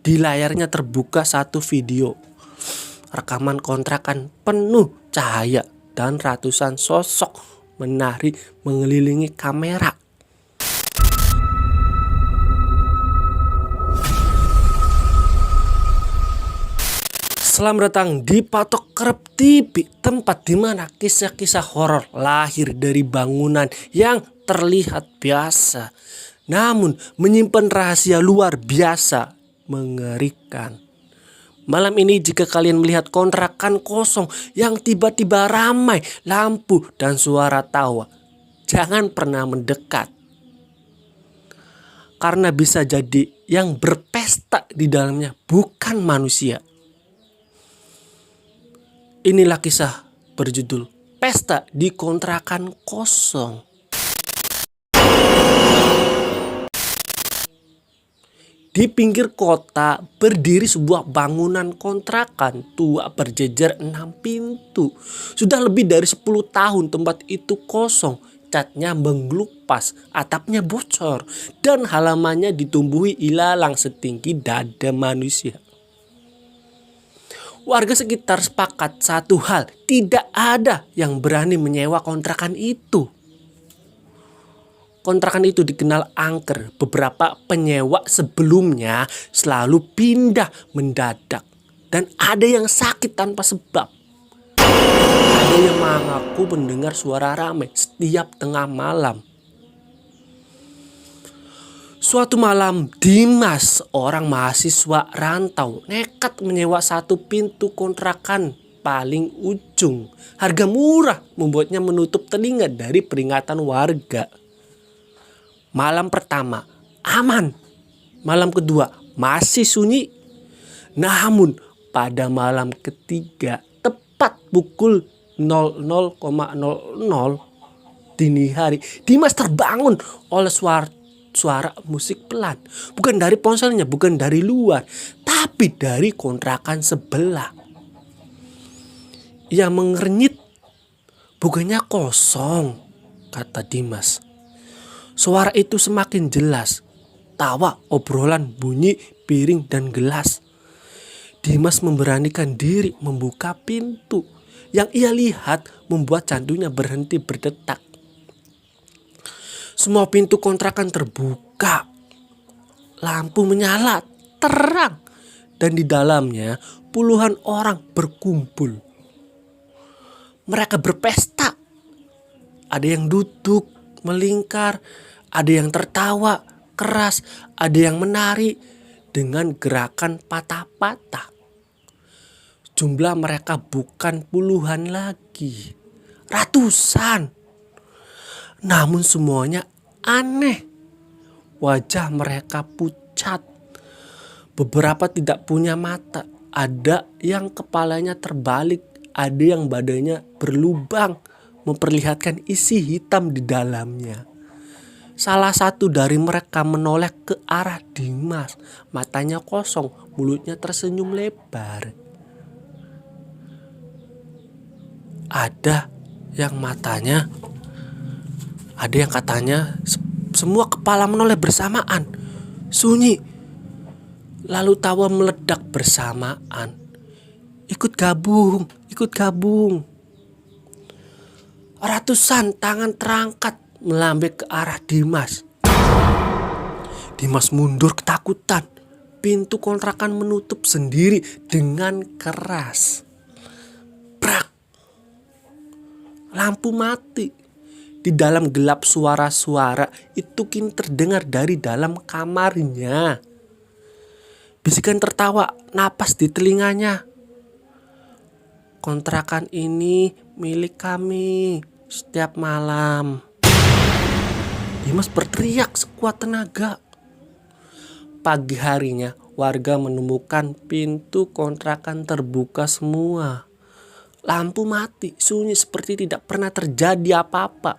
Di layarnya terbuka satu video rekaman kontrakan penuh cahaya dan ratusan sosok menari mengelilingi kamera. Selamat datang di Patok Kerep TV, tempat di mana kisah-kisah horor lahir dari bangunan yang terlihat biasa, namun menyimpan rahasia luar biasa mengerikan. Malam ini jika kalian melihat kontrakan kosong yang tiba-tiba ramai lampu dan suara tawa, jangan pernah mendekat. Karena bisa jadi yang berpesta di dalamnya bukan manusia. Inilah kisah berjudul Pesta di Kontrakan Kosong. Di pinggir kota berdiri sebuah bangunan kontrakan tua berjejer 6 pintu. Sudah lebih dari 10 tahun tempat itu kosong. Catnya mengelupas, atapnya bocor, dan halamannya ditumbuhi ilalang setinggi dada manusia. Warga sekitar sepakat satu hal, tidak ada yang berani menyewa kontrakan itu. Kontrakan itu dikenal angker. Beberapa penyewa sebelumnya selalu pindah mendadak. Dan ada yang sakit tanpa sebab. Ada yang mengaku mendengar suara ramai setiap tengah malam. Suatu malam, Dimas, orang mahasiswa rantau, nekat menyewa satu pintu kontrakan paling ujung. Harga murah membuatnya menutup telinga dari peringatan warga. Malam pertama aman, malam kedua masih sunyi. Namun pada malam ketiga tepat pukul 00,00 dini hari, Dimas terbangun oleh suara musik pelan. Bukan dari ponselnya, bukan dari luar, tapi dari kontrakan sebelah. Ia mengernyit. Bukannya kosong, kata Dimas. Suara itu semakin jelas. Tawa, obrolan, bunyi piring dan gelas. Dimas memberanikan diri membuka pintu. Yang ia lihat membuat jantungnya berhenti berdetak. Semua pintu kontrakan terbuka. Lampu menyala terang. Dan di dalamnya puluhan orang berkumpul. Mereka berpesta. Ada yang duduk, melingkar, ada yang tertawa keras, ada yang menari dengan gerakan patah-patah. Jumlah mereka bukan puluhan lagi, ratusan. Namun semuanya aneh. Wajah mereka pucat. Beberapa tidak punya mata. Ada yang kepalanya terbalik, ada yang badannya berlubang, memperlihatkan isi hitam di dalamnya. Salah satu dari mereka menoleh ke arah Dimas. Matanya kosong, mulutnya tersenyum lebar. Ada yang katanya semua kepala menoleh bersamaan. Sunyi. Lalu tawa meledak bersamaan. Ikut gabung, ikut gabung. Ratusan tangan terangkat melambek ke arah Dimas. Dimas mundur ketakutan. Pintu kontrakan menutup sendiri dengan keras. Brak. Lampu mati. Di dalam gelap suara-suara itu kini terdengar dari dalam kamarnya. Bisikan tertawa napas di telinganya. Kontrakan ini milik kami setiap malam. Dimas berteriak sekuat tenaga. Pagi harinya warga menemukan pintu kontrakan terbuka semua. Lampu mati, sunyi seperti tidak pernah terjadi apa-apa.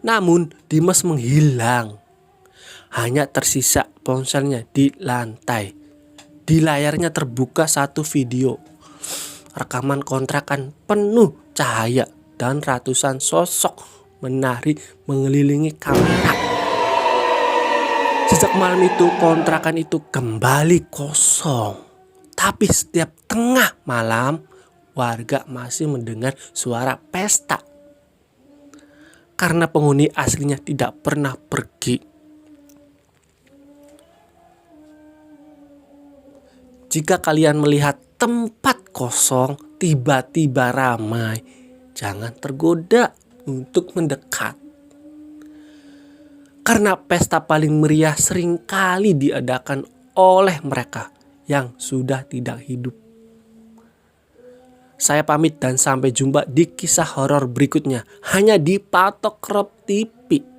Namun Dimas menghilang. Hanya tersisa ponselnya di lantai. Di layarnya terbuka satu video rekaman kontrakan penuh cahaya dan ratusan sosok menari mengelilingi kamera. Sejak malam itu kontrakan itu kembali kosong. Tapi setiap tengah malam warga masih mendengar suara pesta. Karena penghuni aslinya tidak pernah pergi. Jika kalian melihat tempat kosong tiba-tiba ramai, jangan tergoda untuk mendekat. Karena pesta paling meriah seringkali diadakan oleh mereka yang sudah tidak hidup. Saya pamit dan sampai jumpa di kisah horor berikutnya hanya di Patok Kerep TV.